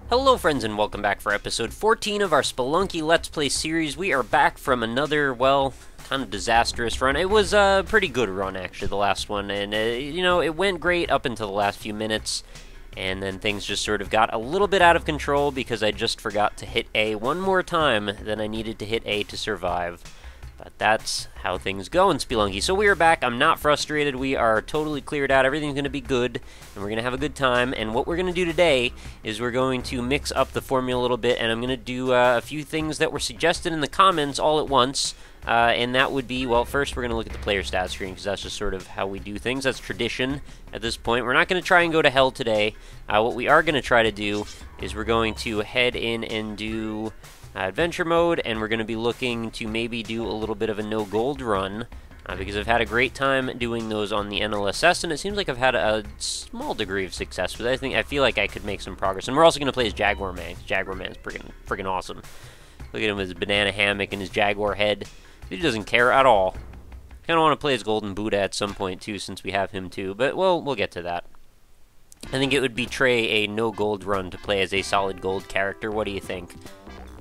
Hello friends and welcome back for episode 14 of our Spelunky Let's Play series. We are back from another, well, kind of disastrous run. It was a pretty good run actually, the last one, and it went great up until the last few minutes, and then things just sort of got a little bit out of control because I just forgot to hit A one more time than I needed to hit A to survive. But that's how things go in Spelunky. So we are back. I'm not frustrated. We are totally cleared out. Everything's going to be good, and we're going to have a good time. And what we're going to do today is we're going to mix up the formula a little bit, and I'm going to do a few things that were suggested in the comments all at once. And that would be, well, first we're going to look at the player stats screen, because that's just sort of how we do things. That's tradition at this point. We're not going to try and go to hell today. What we are going to try to do is we're going to head in and do adventure mode, and we're going to be looking to maybe do a little bit of a no gold run, because I've had a great time doing those on the NLSS, and it seems like I've had a small degree of success with it. I feel like I could make some progress. And we're also going to play as Jaguar Man. Jaguar Man's freaking awesome. Look at him with his banana hammock and his Jaguar head. He doesn't care at all. Kind of want to play as Golden Buddha at some point too, since we have him too, but we'll get to that. I think it would betray a no gold run to play as a solid gold character. What do you think?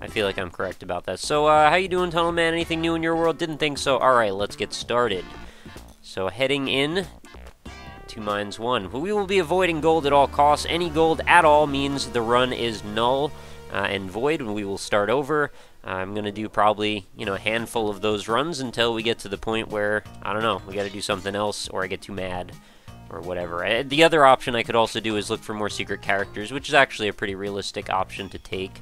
I feel like I'm correct about that. So, how you doing, Tunnel Man? Anything new in your world? Didn't think so. Alright, let's get started. So, heading in to Mines 1. We will be avoiding gold at all costs. Any gold at all means the run is null and void, and we will start over. I'm going to do probably, a handful of those runs until we get to the point where, I don't know, we got to do something else, or I get too mad, or whatever. The other option I could also do is look for more secret characters, which is actually a pretty realistic option to take.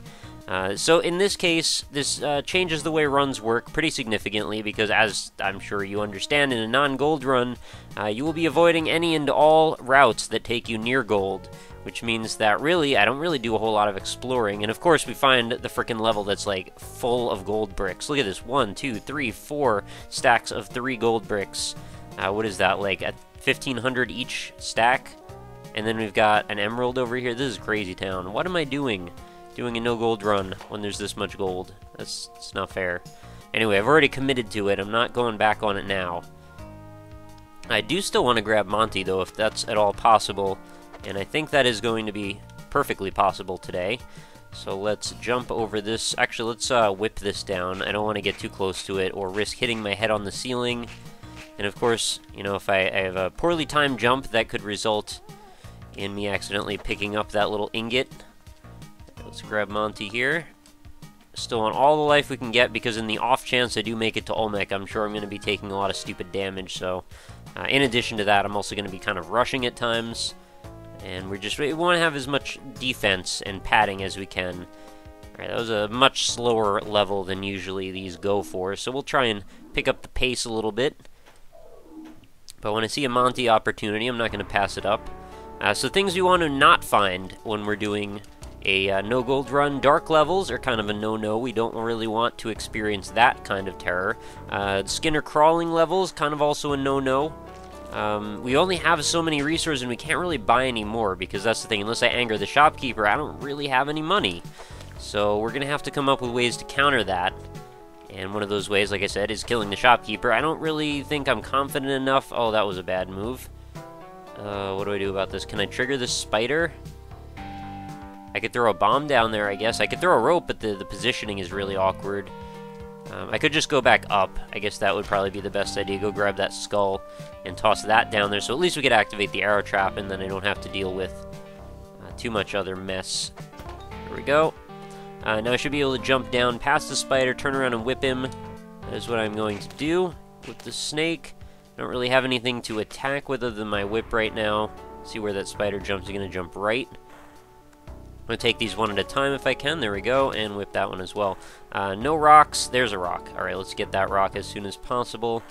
So in this case, this changes the way runs work pretty significantly, because as I'm sure you understand, in a non-gold run, you will be avoiding any and all routes that take you near gold, which means that really, I don't really do a whole lot of exploring. And of course, we find the frickin' level that's like full of gold bricks. Look at this, 1, 2, 3, 4 stacks of 3 gold bricks. What is that, like 1,500 each stack? And then we've got an emerald over here. This is crazy town. What am I doing? Doing a no gold run when there's this much gold. It's not fair. Anyway, I've already committed to it. I'm not going back on it now. I do still want to grab Monty, though, if that's at all possible. And I think that is going to be perfectly possible today. So let's jump over this. Actually, let's whip this down. I don't want to get too close to it or risk hitting my head on the ceiling. And of course, if I have a poorly timed jump, that could result in me accidentally picking up that little ingot. Let's grab Monty here. Still on all the life we can get, because in the off chance I do make it to Olmec, I'm sure I'm going to be taking a lot of stupid damage. So, in addition to that, I'm also going to be kind of rushing at times. And we want to have as much defense and padding as we can. Alright, that was a much slower level than usually these go for, so we'll try and pick up the pace a little bit. But when I see a Monty opportunity, I'm not going to pass it up. So things we want to not find when we're doing a no gold run. Dark levels are kind of a no-no. We don't really want to experience that kind of terror. Skinner crawling levels, kind of also a no-no. We only have so many resources, and we can't really buy any more, because that's the thing. Unless I anger the shopkeeper, I don't really have any money. So we're going to have to come up with ways to counter that. And one of those ways, like I said, is killing the shopkeeper. I don't really think I'm confident enough. Oh, that was a bad move. What do I do about this? Can I trigger this spider? I could throw a bomb down there, I guess. I could throw a rope, but the positioning is really awkward. I could just go back up. I guess that would probably be the best idea. Go grab that skull and toss that down there, so at least we could activate the arrow trap, and then I don't have to deal with too much other mess. There we go. Now I should be able to jump down past the spider, turn around and whip him. That is what I'm going to do with the snake. I don't really have anything to attack with other than my whip right now. See where that spider jumps. He's going to jump right. I'm going to take these one at a time if I can. There we go, and whip that one as well. No rocks. There's a rock. Alright, let's get that rock as soon as possible.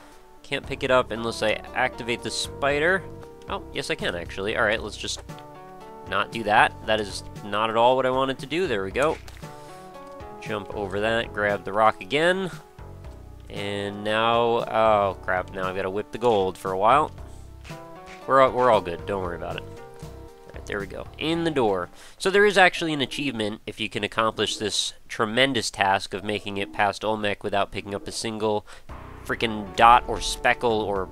Can't pick it up unless I activate the spider. Oh, yes I can actually. Alright, let's just not do that. That is not at all what I wanted to do. There we go. Jump over that, grab the rock again. And now, oh crap, now I've got to whip the gold for a while. We're all good, don't worry about it. There we go. In the door. So there is actually an achievement if you can accomplish this tremendous task of making it past Olmec without picking up a single freaking dot or speckle or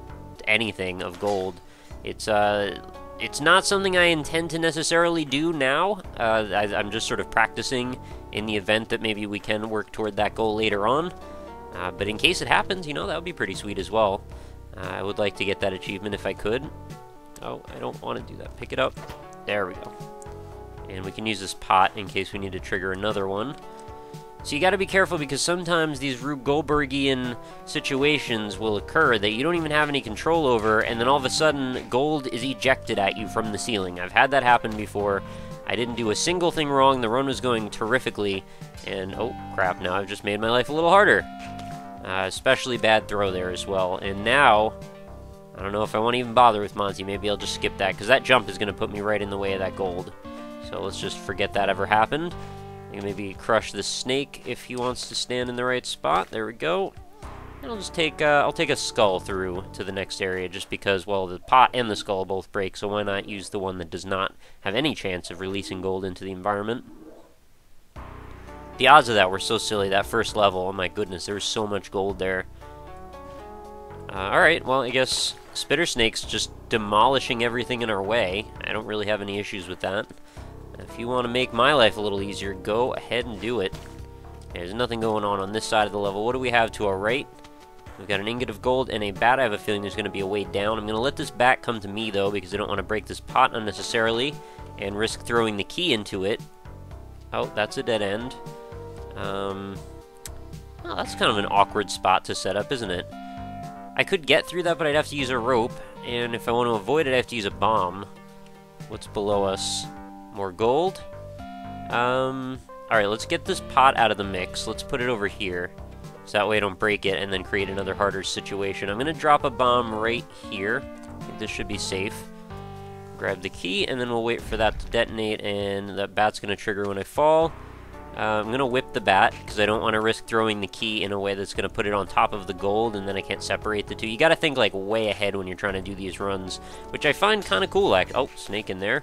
anything of gold. It's It's not something I intend to necessarily do now. I'm just sort of practicing in the event that maybe we can work toward that goal later on. But in case it happens, you know, that would be pretty sweet as well. I would like to get that achievement if I could. Oh, I don't want to do that. Pick it up. There we go. And we can use this pot in case we need to trigger another one. So you got to be careful because sometimes these Rube Goldbergian situations will occur that you don't even have any control over, and then all of a sudden gold is ejected at you from the ceiling. I've had that happen before. I didn't do a single thing wrong. The run was going terrifically, and oh crap, now I've just made my life a little harder. Especially bad throw there as well. And now, I don't know if I want to even bother with Monty. Maybe I'll just skip that because that jump is going to put me right in the way of that gold. So let's just forget that ever happened. Maybe crush the snake if he wants to stand in the right spot. There we go. And I'll just take I'll take a skull through to the next area just because, well, the pot and the skull both break, so why not use the one that does not have any chance of releasing gold into the environment. The odds of that were so silly. That first level, oh my goodness, there was so much gold there. Alright, well, I guess Spitter Snake's just demolishing everything in our way. I don't really have any issues with that. If you want to make my life a little easier, go ahead and do it. There's nothing going on this side of the level. What do we have to our right? We've got an ingot of gold and a bat. I have a feeling there's going to be a way down. I'm going to let this bat come to me, though, because I don't want to break this pot unnecessarily and risk throwing the key into it. Oh, that's a dead end. Well, that's kind of an awkward spot to set up, isn't it? I could get through that, but I'd have to use a rope, and if I want to avoid it, I have to use a bomb. What's below us? More gold? Alright, let's get this pot out of the mix. Let's put it over here, so that way I don't break it and then create another harder situation. I'm going to drop a bomb right here. I think this should be safe. Grab the key, and then we'll wait for that to detonate, and that bat's going to trigger when I fall. I'm going to whip the bat, because I don't want to risk throwing the key in a way that's going to put it on top of the gold, and then I can't separate the two. You got to think, like, way ahead when you're trying to do these runs, which I find kind of cool. Oh, snake in there.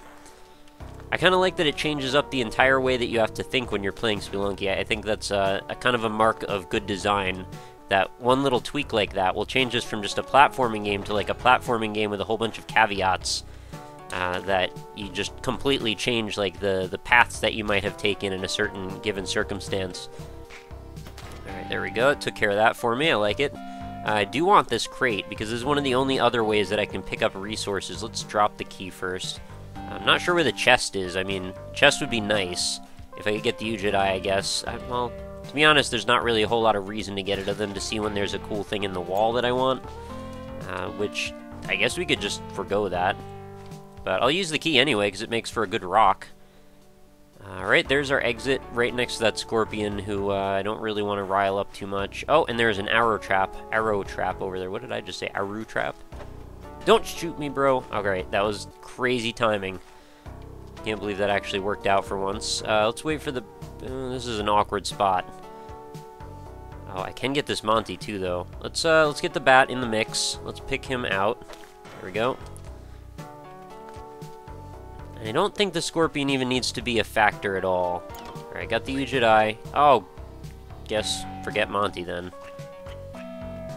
I kind of like that it changes up the entire way that you have to think when you're playing Spelunky. I think that's a kind of a mark of good design, that one little tweak like that will change us from just a platforming game to like a platforming game with a whole bunch of caveats that you just completely change like the paths that you might have taken in a certain given circumstance. Alright, there we go. It took care of that for me. I like it. I do want this crate because this is one of the only other ways that I can pick up resources. Let's drop the key first. I'm not sure where the chest is. I mean, chest would be nice if I could get the Ujit Eye, I guess. Well, to be honest, there's not really a whole lot of reason to get it other than to see when there's a cool thing in the wall that I want, which I guess we could just forgo that. But I'll use the key anyway because it makes for a good rock. Alright, there's our exit right next to that scorpion who I don't really want to rile up too much. Oh, and there's an arrow trap over there. What did I just say? Arrow trap? Don't shoot me, bro. Alright, that was crazy timing. Can't believe that actually worked out for once. Let's wait for the... this is an awkward spot. Oh, I can get this Monty too, though. Let's get the bat in the mix. Let's pick him out. There we go. I don't think the scorpion even needs to be a factor at all. Alright, got the Ujit Eye. Oh, guess forget Monty then.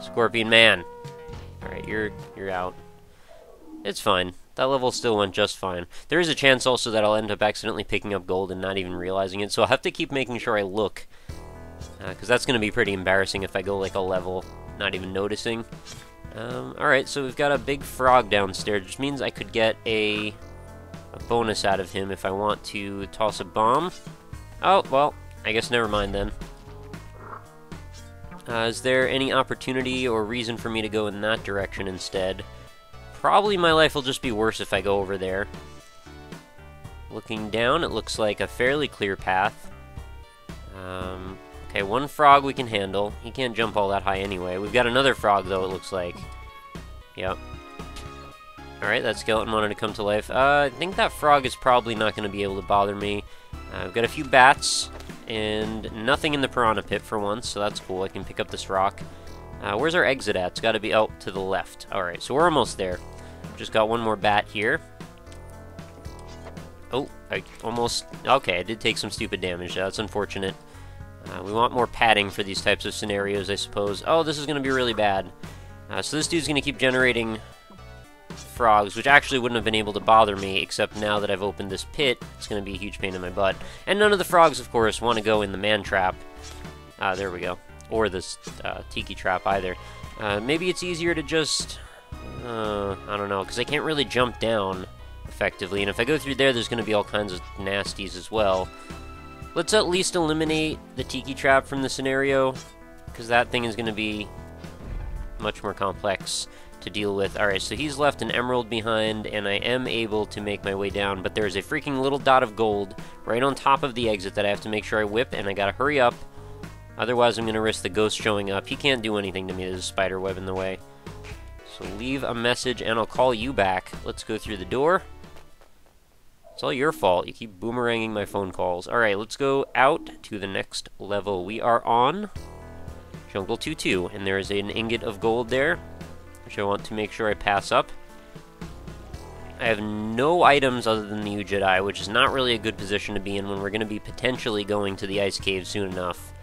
Scorpion man. Alright, you're out. It's fine. That level still went just fine. There is a chance also that I'll end up accidentally picking up gold and not even realizing it, so I'll have to keep making sure I look. Because that's going to be pretty embarrassing if I go like a level not even noticing. Alright, so we've got a big frog downstairs, which means I could get a bonus out of him if I want to toss a bomb. Oh, well, I guess never mind then. Is there any opportunity or reason for me to go in that direction instead? Probably my life will just be worse if I go over there. Looking down, it looks like a fairly clear path. Okay, one frog we can handle. He can't jump all that high anyway. We've got another frog, though, it looks like. Yep. Alright, that skeleton wanted to come to life. I think that frog is probably not going to be able to bother me. I've got a few bats, and nothing in the piranha pit for once, so that's cool. I can pick up this rock. Where's our exit at? It's got to be out to the left. Alright, so we're almost there. Just got one more bat here. Oh, I almost... Okay, I did take some stupid damage. That's unfortunate. We want more padding for these types of scenarios, I suppose. Oh, this is going to be really bad. So this dude's going to keep generating frogs, which actually wouldn't have been able to bother me, except now that I've opened this pit, it's going to be a huge pain in my butt. And none of the frogs, of course, want to go in the man trap. There we go. Or this tiki trap either. Maybe it's easier to just... I don't know, because I can't really jump down effectively, and if I go through there, there's going to be all kinds of nasties as well. Let's at least eliminate the tiki trap from the scenario, because that thing is going to be much more complex to deal with. Alright, so he's left an emerald behind, and I am able to make my way down, but there's a freaking little dot of gold right on top of the exit that I have to make sure I whip, and I gotta hurry up. Otherwise, I'm gonna risk the ghost showing up. He can't do anything to me. There's a spider web in the way. So leave a message, and I'll call you back. Let's go through the door. It's all your fault. You keep boomeranging my phone calls. Alright, let's go out to the next level. We are on Jungle 2-2, and there is an ingot of gold there, which I want to make sure I pass up. I have no items other than the Jedi, which is not really a good position to be in when we're going to be potentially going to the ice cave soon enough.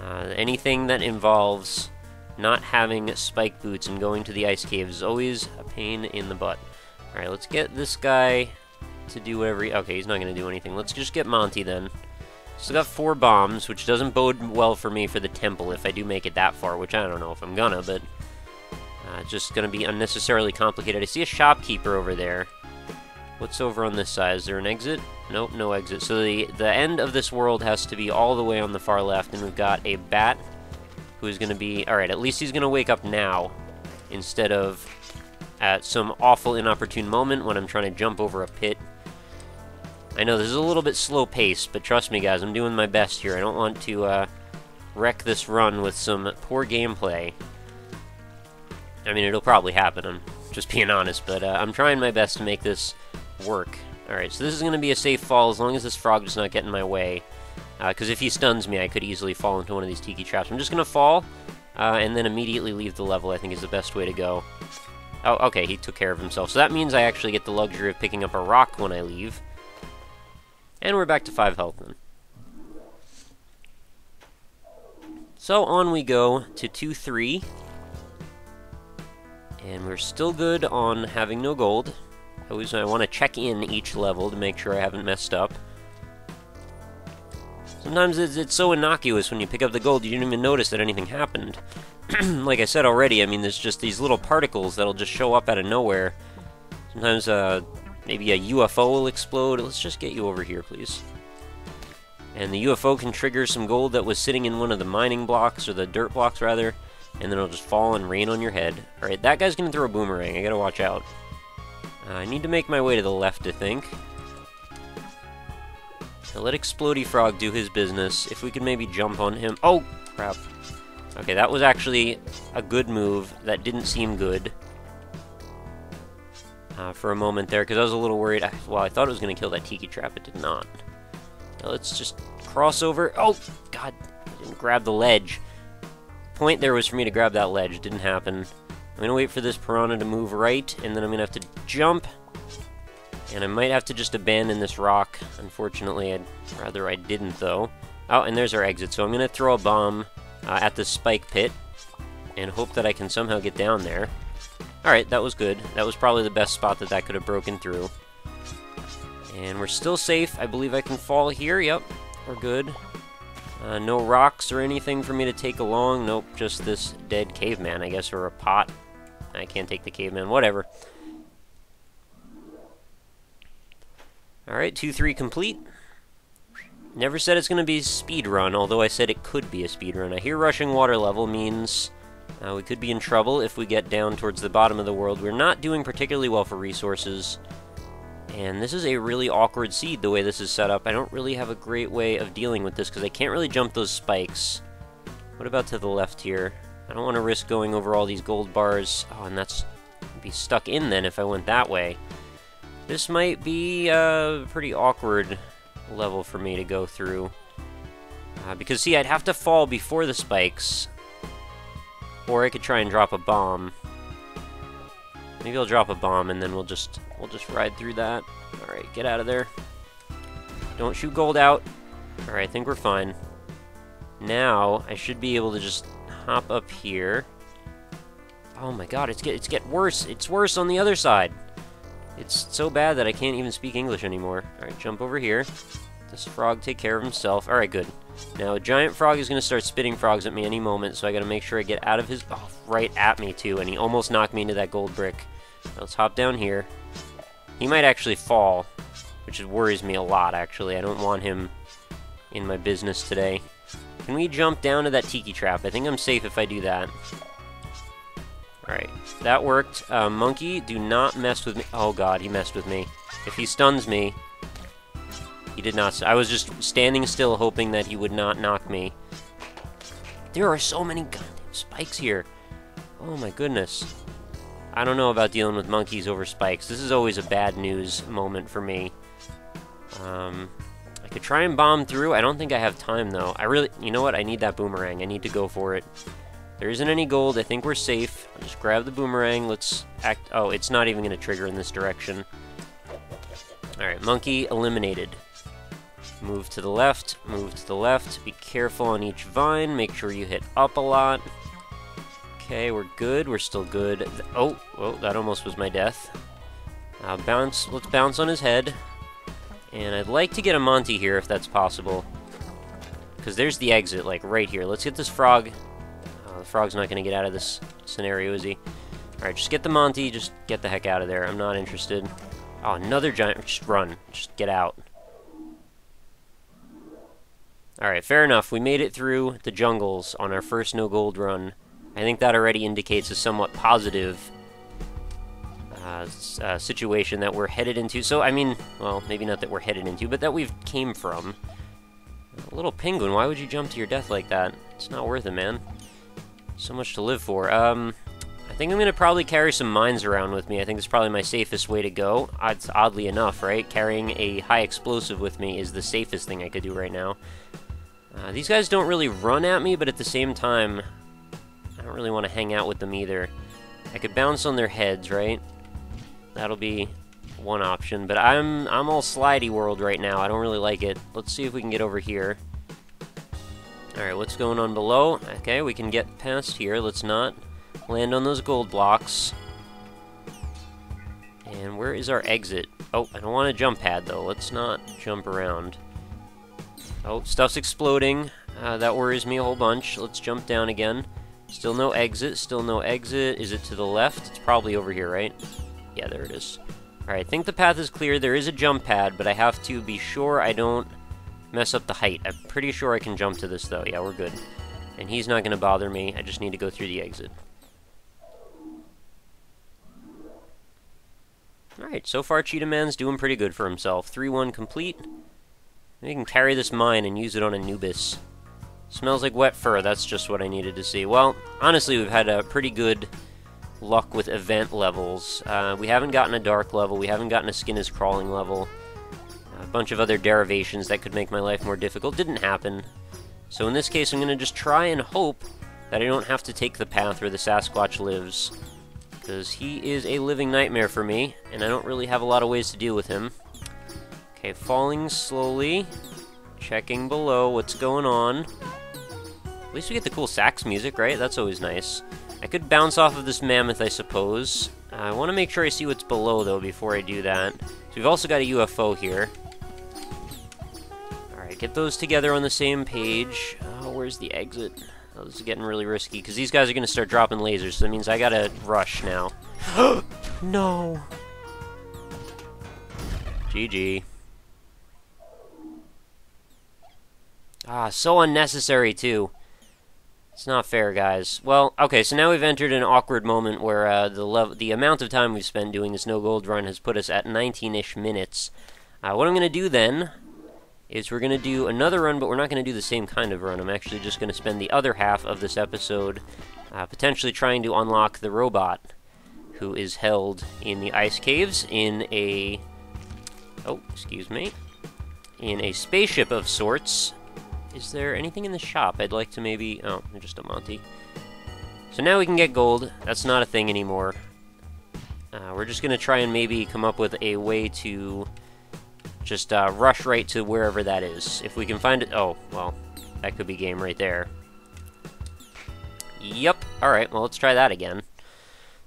Anything that involves not having spike boots and going to the ice cave is always a pain in the butt. Alright, let's get this guy to do whatever okay, he's not going to do anything. Let's just get Monty then. Still got 4 bombs, which doesn't bode well for me for the temple if I do make it that far, which I don't know if I'm gonna, but it's just gonna be unnecessarily complicated. I see a shopkeeper over there. What's over on this side? Is there an exit? Nope, no exit. So the end of this world has to be all the way on the far left, and we've got a bat who is gonna be... Alright, at least he's gonna wake up now, instead of at some awful inopportune moment when I'm trying to jump over a pit. I know this is a little bit slow paced, but trust me guys, I'm doing my best here. I don't want to wreck this run with some poor gameplay. I mean, it'll probably happen, I'm just being honest, but I'm trying my best to make this work. Alright, so this is going to be a safe fall as long as this frog does not get in my way. Because if he stuns me, I could easily fall into one of these tiki traps. I'm just going to fall, and then immediately leave the level, I think is the best way to go. Oh, okay, he took care of himself. So that means I actually get the luxury of picking up a rock when I leave. And we're back to 5 health then. So on we go to 2-3. And we're still good on having no gold. I want to check in each level to make sure I haven't messed up. Sometimes it's so innocuous when you pick up the gold you didn't even notice that anything happened. Like I said already, I mean, there's just these little particles that'll just show up out of nowhere. Sometimes maybe a UFO will explode. Let's just get you over here, please. And the UFO can trigger some gold that was sitting in one of the mining blocks, or the dirt blocks rather, and then it'll just fall and rain on your head. Alright, that guy's gonna throw a boomerang. I gotta watch out. I need to make my way to the left, I think. So let Explodey Frog do his business. If we could maybe jump on him... Oh, crap. Okay, that was actually a good move. That didn't seem good. For a moment there, because I was a little worried. Well, I thought it was going to kill that tiki trap. It did not. Now let's just cross over. Oh, God. I didn't grab the ledge. The point there was for me to grab that ledge. It didn't happen. I'm going to wait for this piranha to move right, and then I'm going to have to jump. And I might have to just abandon this rock. Unfortunately, I'd rather I didn't, though. Oh, and there's our exit. So I'm going to throw a bomb at the spike pit and hope that I can somehow get down there. Alright, that was good. That was probably the best spot that could have broken through. And we're still safe. I believe I can fall here. Yep, we're good. No rocks or anything for me to take along. Nope, just this dead caveman, I guess, or a pot. I can't take the caveman. Whatever. Alright, 2-3 complete. Never said it's going to be a speed run, although I said it could be a speed run. I hear rushing water level means we could be in trouble if we get down towards the bottom of the world. We're not doing particularly well for resources. And this is a really awkward seed, the way this is set up. I don't really have a great way of dealing with this, because I can't really jump those spikes. What about to the left here? I don't want to risk going over all these gold bars. Oh, and that's be stuck in then if I went that way. This might be a pretty awkward level for me to go through. Because, see, I'd have to fall before the spikes. Or I could try and drop a bomb. Maybe I'll drop a bomb and then we'll just ride through that. Alright, get out of there. Don't shoot gold out. Alright, I think we're fine. Now, I should be able to just hop up here. Oh my god, it's get worse. It's worse on the other side. It's so bad that I can't even speak English anymore. Alright, jump over here. This frog take care of himself. Alright, good. Now, a giant frog is going to start spitting frogs at me any moment, so I got to make sure I get out of his... Oh, right at me, too, and he almost knocked me into that gold brick. Let's hop down here. He might actually fall, which worries me a lot, actually. I don't want him in my business today. Can we jump down to that tiki trap? I think I'm safe if I do that. Alright, that worked. Monkey, do not mess with me. Oh god, he messed with me. If he stuns me... He did not... I was just standing still hoping that he would not knock me. There are so many goddamn spikes here. Oh my goodness. I don't know about dealing with monkeys over spikes. This is always a bad news moment for me. I could try and bomb through. I don't think I have time, though. You know what? I need that boomerang. I need to go for it. There isn't any gold. I think we're safe. I'll just grab the boomerang. Let's act... Oh, it's not even going to trigger in this direction. Alright, monkey eliminated. Move to the left. Move to the left. Be careful on each vine. Make sure you hit up a lot. Okay, we're good. We're still good. Oh, that almost was my death. Bounce. Let's bounce on his head. And I'd like to get a Monty here if that's possible. Because there's the exit, like, right here. Let's get this frog. The frog's not going to get out of this scenario, is he? Alright, just get the Monty. Just get the heck out of there. I'm not interested. Oh, another giant. Just run. Just get out. Alright, fair enough. We made it through the jungles on our first no gold run. I think that already indicates a somewhat positive situation that we're headed into. So, I mean, well, maybe not that we're headed into, but that we've came from. A little penguin, why would you jump to your death like that? It's not worth it, man. So much to live for. I think I'm going to probably carry some mines around with me. I think it's probably my safest way to go. It's oddly enough, right? Carrying a high explosive with me is the safest thing I could do right now. These guys don't really run at me, but at the same time, I don't really want to hang out with them either. I could bounce on their heads, right? That'll be one option, but I'm all slidey world right now. I don't really like it. Let's see if we can get over here. Alright, what's going on below? Okay, we can get past here. Let's not land on those gold blocks. And where is our exit? Oh, I don't want a jump pad, though. Let's not jump around. Oh, stuff's exploding. That worries me a whole bunch. Let's jump down again. Still no exit, still no exit. Is it to the left? It's probably over here, right? Yeah, there it is. Alright, I think the path is clear. There is a jump pad, but I have to be sure I don't mess up the height. I'm pretty sure I can jump to this, though. Yeah, we're good. And he's not going to bother me. I just need to go through the exit. Alright, so far Cheetah Man's doing pretty good for himself. 3-1 complete. We can carry this mine and use it on Anubis. Smells like wet fur. That's just what I needed to see. Well, honestly, we've had a pretty good luck with event levels. We haven't gotten a dark level. We haven't gotten a skin is crawling level. A bunch of other derivations that could make my life more difficult didn't happen. So in this case, I'm going to just try and hope that I don't have to take the path where the Sasquatch lives. Because he is a living nightmare for me, and I don't really have a lot of ways to deal with him. Okay, falling slowly. Checking below what's going on. At least we get the cool sax music, right? That's always nice. I could bounce off of this mammoth, I suppose. I want to make sure I see what's below, though, before I do that. So we've also got a UFO here. Alright, get those together on the same page. Oh, where's the exit? Oh, this is getting really risky, because these guys are going to start dropping lasers, so that means I gotta rush now. No! GG. Ah, so unnecessary, too. It's not fair, guys. Well, okay, so now we've entered an awkward moment where the amount of time we've spent doing this no gold run has put us at 19-ish minutes. What I'm going to do then is we're going to do another run, but we're not going to do the same kind of run. I'm actually just going to spend the other half of this episode potentially trying to unlock the robot who is held in the ice caves in a... Oh, excuse me. In a spaceship of sorts. Is there anything in the shop I'd like to maybe... Oh, just a Monty. So now we can get gold. That's not a thing anymore. We're just going to try and maybe come up with a way to just rush right to wherever that is. If we can find it... Oh, well, that could be game right there. Yep. Alright, well, let's try that again.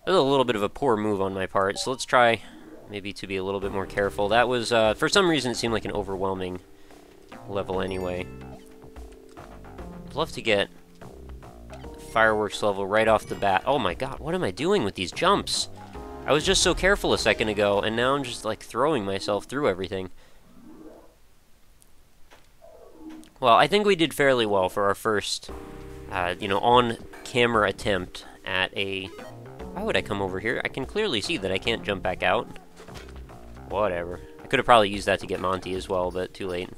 That was a little bit of a poor move on my part, so let's try maybe to be a little bit more careful. That was, for some reason, it seemed like an overwhelming level anyway. I'd love to get fireworks level right off the bat. Oh my god, what am I doing with these jumps? I was just so careful a second ago, and now I'm just, like, throwing myself through everything. Well, I think we did fairly well for our first, you know, on-camera attempt at a... Why would I come over here? I can clearly see that I can't jump back out. Whatever. I could have probably used that to get Monty as well, but too late.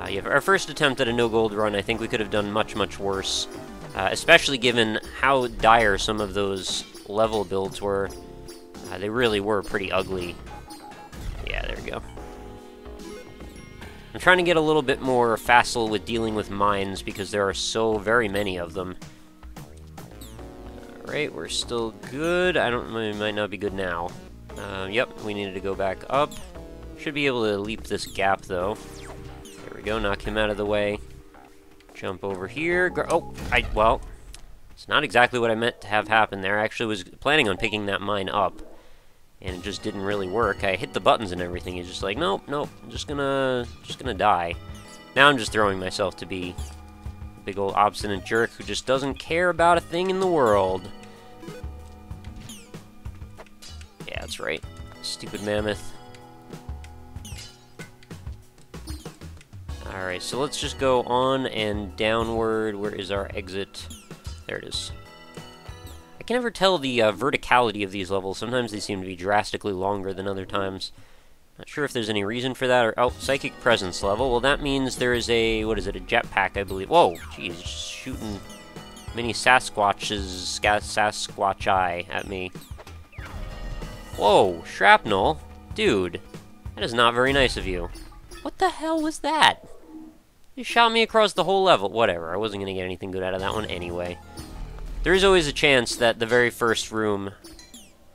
Yeah, for our first attempt at a no-gold run, I think we could have done much, much worse. Especially given how dire some of those level builds were. They really were pretty ugly. Yeah, there we go. I'm trying to get a little bit more facile with dealing with mines because there are so very many of them. Alright, we're still good. We might not be good now. Yep, we needed to go back up. Should be able to leap this gap, though. There we go, knock him out of the way. Jump over here. Well, it's not exactly what I meant to have happen there. I actually was planning on picking that mine up, and it just didn't really work. I hit the buttons and everything. It's just like, nope, I'm just gonna die. Now I'm just throwing myself to be a big old obstinate jerk who just doesn't care about a thing in the world. Yeah, that's right. Stupid mammoth. Alright, so let's just go on and downward. Where is our exit? There it is. I can never tell the verticality of these levels. Sometimes they seem to be drastically longer than other times. Not sure if there's any reason for that. Oh, Psychic Presence level. Well, that means there is a, what is it, a jetpack, I believe. Whoa, jeez, just shooting mini Sasquatch-eye at me. Whoa, shrapnel? Dude, that is not very nice of you. What the hell was that? You shot me across the whole level. Whatever, I wasn't going to get anything good out of that one anyway. There is always a chance that the very first room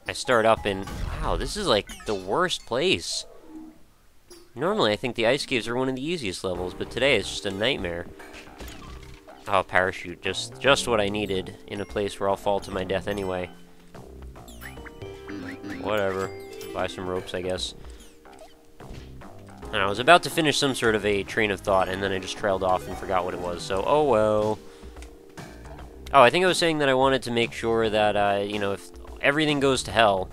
I start up in... Wow, this is like the worst place. Normally, I think the ice caves are one of the easiest levels, but today it's just a nightmare. Oh, parachute. Just what I needed in a place where I'll fall to my death anyway. Whatever. Buy some ropes, I guess. And I was about to finish some sort of a train of thought, and then I just trailed off and forgot what it was, so oh well. Oh, I think I was saying that I wanted to make sure that, you know, if everything goes to hell,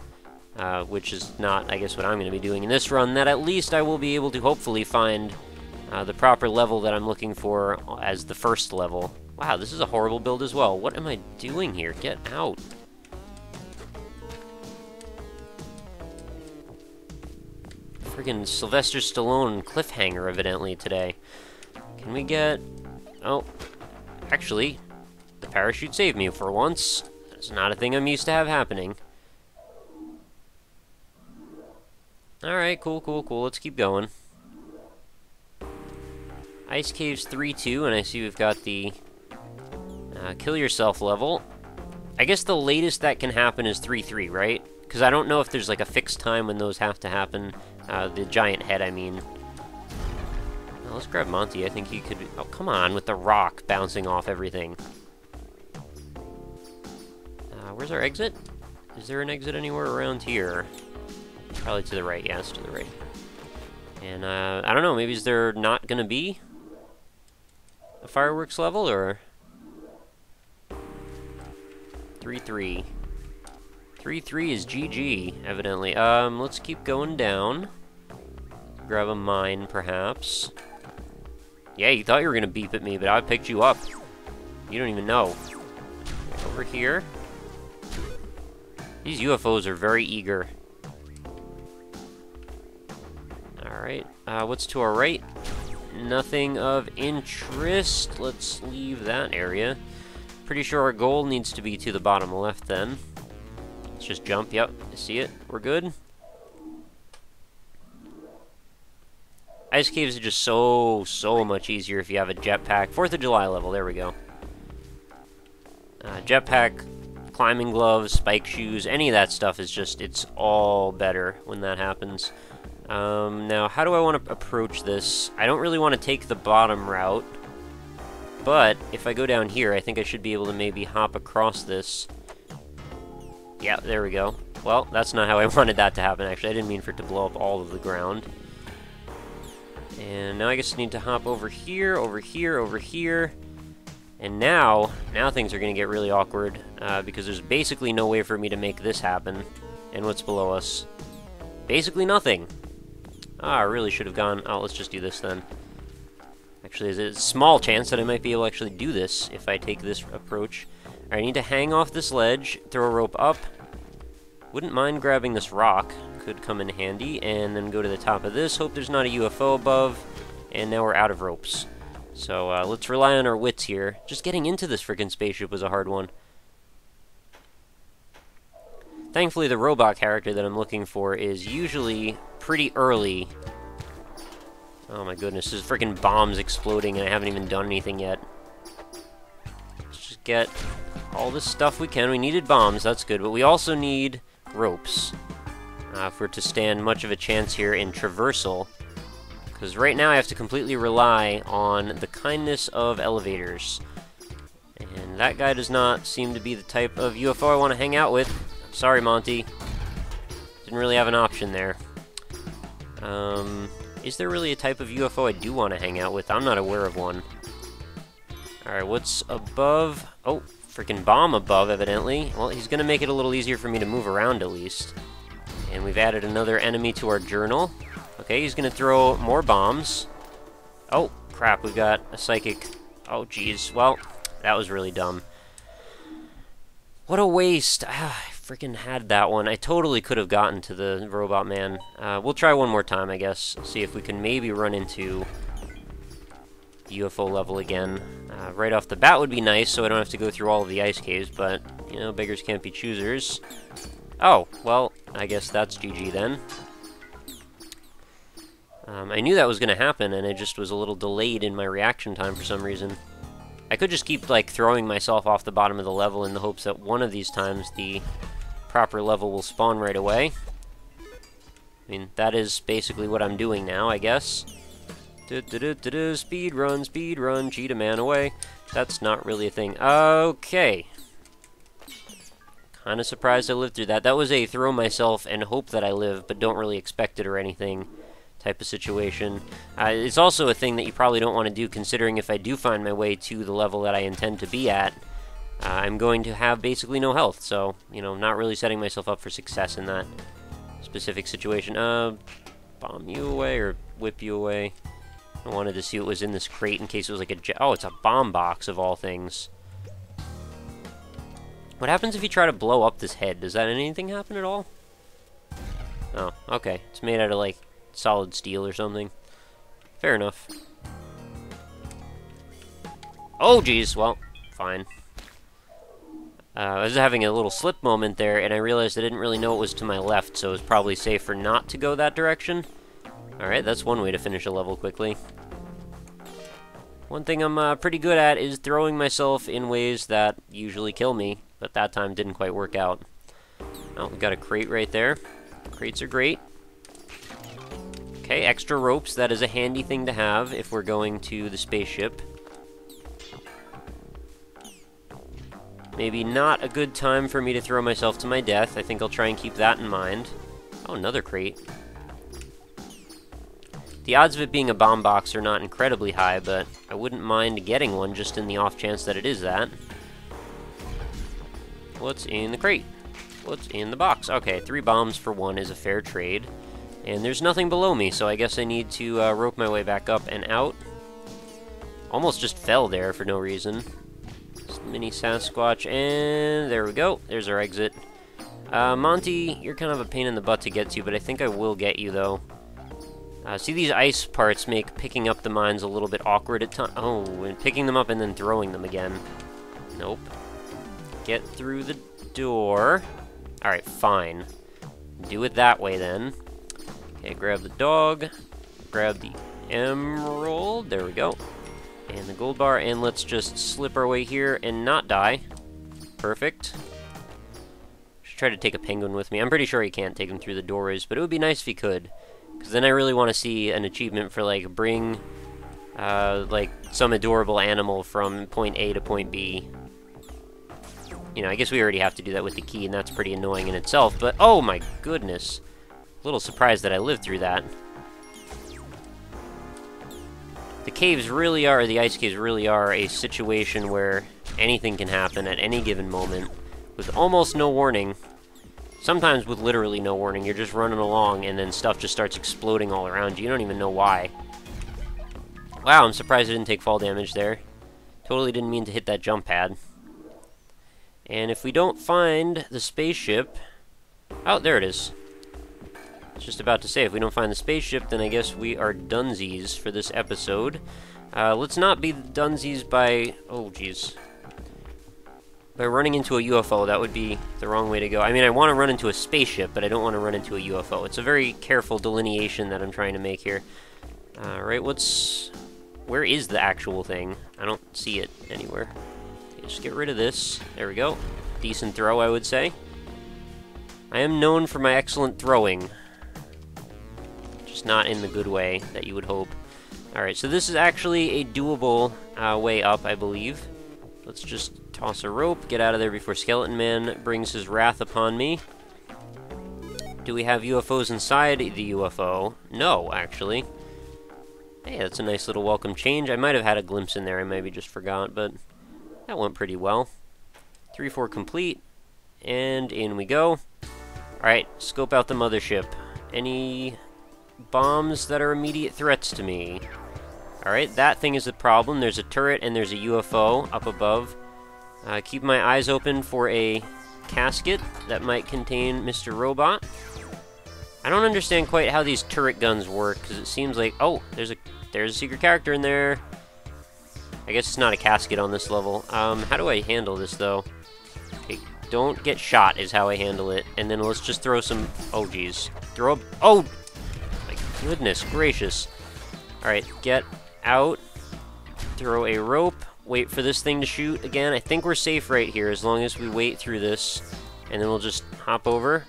which is not, I guess, what I'm going to be doing in this run, that at least I will be able to hopefully find the proper level that I'm looking for as the first level. Wow, this is a horrible build as well. What am I doing here? Get out. Friggin' Sylvester Stallone cliffhanger, evidently, today. Can we get... Oh, actually, the parachute saved me for once. That's not a thing I'm used to have happening. Alright, cool. Let's keep going. Ice Caves 3-2, and I see we've got the Kill Yourself level. I guess the latest that can happen is 3-3, right? Because I don't know if there's like a fixed time when those have to happen. The giant head, I mean. Now, let's grab Monty. I think he could... Oh, come on, with the rock bouncing off everything. Where's our exit? Is there an exit anywhere around here? Probably to the right. Yeah, it's to the right. And, I don't know. Maybe is there not going to be a fireworks level, or... 3-3. 3-3 is GG, evidently. Let's keep going down. Grab a mine, perhaps. Yeah, you thought you were gonna beep at me, but I picked you up. You don't even know. Over here. These UFOs are very eager. Alright, what's to our right? Nothing of interest. Let's leave that area. Pretty sure our goal needs to be to the bottom left, then. Let's just jump. Yep, I see it. We're good. Ice caves are just so much easier if you have a jetpack. 4th of July level, there we go. Jetpack, climbing gloves, spike shoes, any of that stuff is just, it's all better when that happens. Now, how do I want to approach this? I don't really want to take the bottom route, but if I go down here, I think I should be able to maybe hop across this. Yeah, there we go. well, that's not how I wanted that to happen, actually. I didn't mean for it to blow up all of the ground. And now I guess I need to hop over here, over here, over here. And now things are going to get really awkward, because there's basically no way for me to make this happen. And what's below us? Basically nothing. Ah, I really should have gone... Oh, let's just do this then. Actually, there's a small chance that I might be able to actually do this if I take this approach. Alright, I need to hang off this ledge, throw a rope up. Wouldn't mind grabbing this rock. Could come in handy. And then go to the top of this. Hope there's not a UFO above. And now we're out of ropes. So let's rely on our wits here. Just getting into this frickin' spaceship was a hard one. Thankfully, the robot character that I'm looking for is usually pretty early. Oh my goodness, there's frickin' bombs exploding and I haven't even done anything yet. Let's just get all this stuff we can. We needed bombs, that's good, but we also need ropes. If we're to stand much of a chance here in traversal. Because right now I have to completely rely on the kindness of elevators. And that guy does not seem to be the type of UFO I want to hang out with. Sorry, Monty. Didn't really have an option there. Is there really a type of UFO I do want to hang out with? I'm not aware of one. Alright, what's above? Oh, freaking bomb above, evidently. Well, he's going to make it a little easier for me to move around, at least. And we've added another enemy to our journal. Okay, he's going to throw more bombs. Oh, crap, we've got a psychic. Oh, jeez. Well, that was really dumb. What a waste. I freaking had that one. I totally could have gotten to the robot man. We'll try one more time, I guess. See if we can maybe run into UFO level again. Right off the bat would be nice, so I don't have to go through all of the ice caves, but, you know, beggars can't be choosers. Oh, well, I guess that's GG then. I knew that was going to happen, and it just was a little delayed in my reaction time for some reason. I could just keep, like, throwing myself off the bottom of the level in the hopes that one of these times the proper level will spawn right away. I mean, that is basically what I'm doing now, I guess. Speed run, cheetah man away. That's not really a thing. Okay. Kinda surprised I lived through that. That was a throw myself and hope that I live, but don't really expect it or anything type of situation. It's also a thing that you probably don't want to do, considering if I do find my way to the level that I intend to be at, I'm going to have basically no health, so, you know, not really setting myself up for success in that specific situation. Bomb you away, or whip you away. I wanted to see what was in this crate in case it was like a... Oh, it's a bomb box, of all things. What happens if you try to blow up this head? Does that anything happen at all? Oh, okay. It's made out of, like, solid steel or something. Fair enough. Oh, geez. Well, fine. I was having a little slip moment there, and I realized I didn't really know it was to my left, so it was probably safer not to go that direction. Alright, that's one way to finish a level quickly. One thing I'm pretty good at is throwing myself in ways that usually kill me, but that time didn't quite work out. Oh, we got a crate right there. Crates are great. Okay, extra ropes. That is a handy thing to have if we're going to the spaceship. Maybe not a good time for me to throw myself to my death. I think I'll try and keep that in mind. Oh, another crate. The odds of it being a bomb box are not incredibly high, but I wouldn't mind getting one just in the off chance that it is that. What's in the crate? What's in the box? Okay, 3 bombs for 1 is a fair trade. And there's nothing below me, so I guess I need to rope my way back up and out. Almost just fell there for no reason. Mini Sasquatch, and there we go. There's our exit. Monty, you're kind of a pain in the butt to get to, but I think I will get you, though. See, these ice parts make picking up the mines a little bit awkward at times. Oh, and picking them up and then throwing them again. Nope. Get through the door. Alright, fine. Do it that way, then. Okay, grab the dog. Grab the emerald. There we go. And the gold bar, and let's just slip our way here and not die. Perfect. Should try to take a penguin with me. I'm pretty sure he can't take him through the doorways, but it would be nice if he could. Because then I really want to see an achievement for, like, bring, like, some adorable animal from point A to point B. you know, I guess we already have to do that with the key, and that's pretty annoying in itself, but oh my goodness. A little surprised that I lived through that. The caves really are, the ice caves really are a situation where anything can happen at any given moment with almost no warning. Sometimes with literally no warning. You're just running along and then stuff just starts exploding all around you. You don't even know why. Wow, I'm surprised I didn't take fall damage there. Totally didn't mean to hit that jump pad. And if we don't find the spaceship... Oh, there it is. I was just about to say, if we don't find the spaceship, then I guess we are dunsies for this episode. Let's not be dunsies by... Oh, jeez. By running into a UFO, that would be the wrong way to go. I mean, I want to run into a spaceship, but I don't want to run into a UFO. It's a very careful delineation that I'm trying to make here. Alright, where is the actual thing? I don't see it anywhere. Okay, just get rid of this. There we go. Decent throw, I would say. I am known for my excellent throwing. Just not in the good way that you would hope. Alright, so this is actually a doable way up, I believe. Let's just toss a rope, get out of there before Skeleton Man brings his wrath upon me. Do we have UFOs inside the UFO? No, actually. Hey, that's a nice little welcome change. I might have had a glimpse in there, I maybe just forgot, but that went pretty well. 3-4 complete, and in we go. Alright, scope out the mothership. Any bombs that are immediate threats to me? Alright, that thing is the problem. There's a turret and there's a UFO up above. Keep my eyes open for a casket that might contain Mr. Robot. I don't understand quite how these turret guns work, because it seems like... Oh, there's a secret character in there. I guess it's not a casket on this level. How do I handle this, though? Okay, don't get shot is how I handle it. And then let's just throw some... Oh, geez. Oh! My goodness gracious. Alright, get out. Throw a rope. Wait for this thing to shoot again. I think we're safe right here as long as we wait through this. And then we'll just hop over.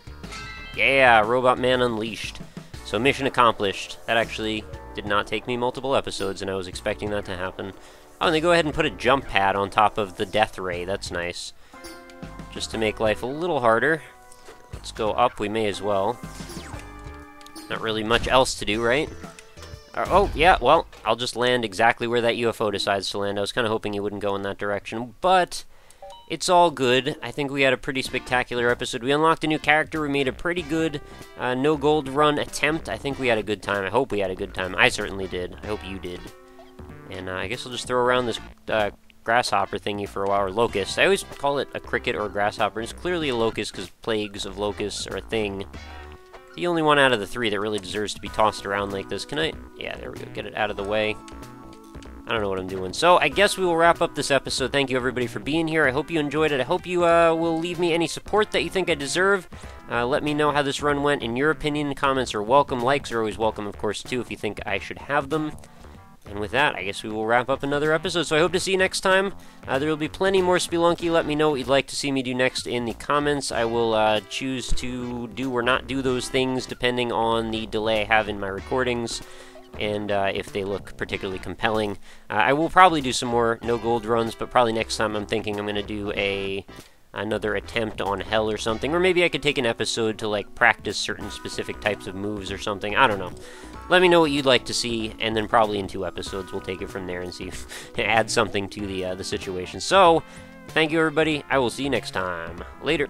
Yeah, Robot Man unleashed. So mission accomplished. That actually did not take me multiple episodes, and I was expecting that to happen. Oh, and they go ahead and put a jump pad on top of the death ray. That's nice. Just to make life a little harder. Let's go up. We may as well. Not really much else to do, right? Oh, yeah, well, I'll just land exactly where that UFO decides to land. I was kind of hoping he wouldn't go in that direction, but it's all good. I think we had a pretty spectacular episode. We unlocked a new character. We made a pretty good no gold run attempt. I think we had a good time. I hope we had a good time. I certainly did. I hope you did. And I guess I'll just throw around this grasshopper thingy for a while, or locust. I always call it a cricket or a grasshopper. It's clearly a locust because plagues of locusts are a thing. The only one out of the three that really deserves to be tossed around like this. Can I? Yeah, there we go. Get it out of the way. I don't know what I'm doing. So, I guess we will wrap up this episode. Thank you, everybody, for being here. I hope you enjoyed it. I hope you will leave me any support that you think I deserve. Let me know how this run went. In your opinion, comments are welcome. Likes are always welcome, of course, too, if you think I should have them. And with that, I guess we will wrap up another episode. So I hope to see you next time. There will be plenty more Spelunky. Let me know what you'd like to see me do next in the comments. I will choose to do or not do those things depending on the delay I have in my recordings and if they look particularly compelling. I will probably do some more no gold runs, but probably next time I'm thinking I'm going to do another attempt on hell or something. Or maybe I could take an episode to like practice certain specific types of moves or something. I don't know. Let me know what you'd like to see, and then probably in 2 episodes we'll take it from there and see if add something to the situation. So, thank you everybody. I will see you next time. Later.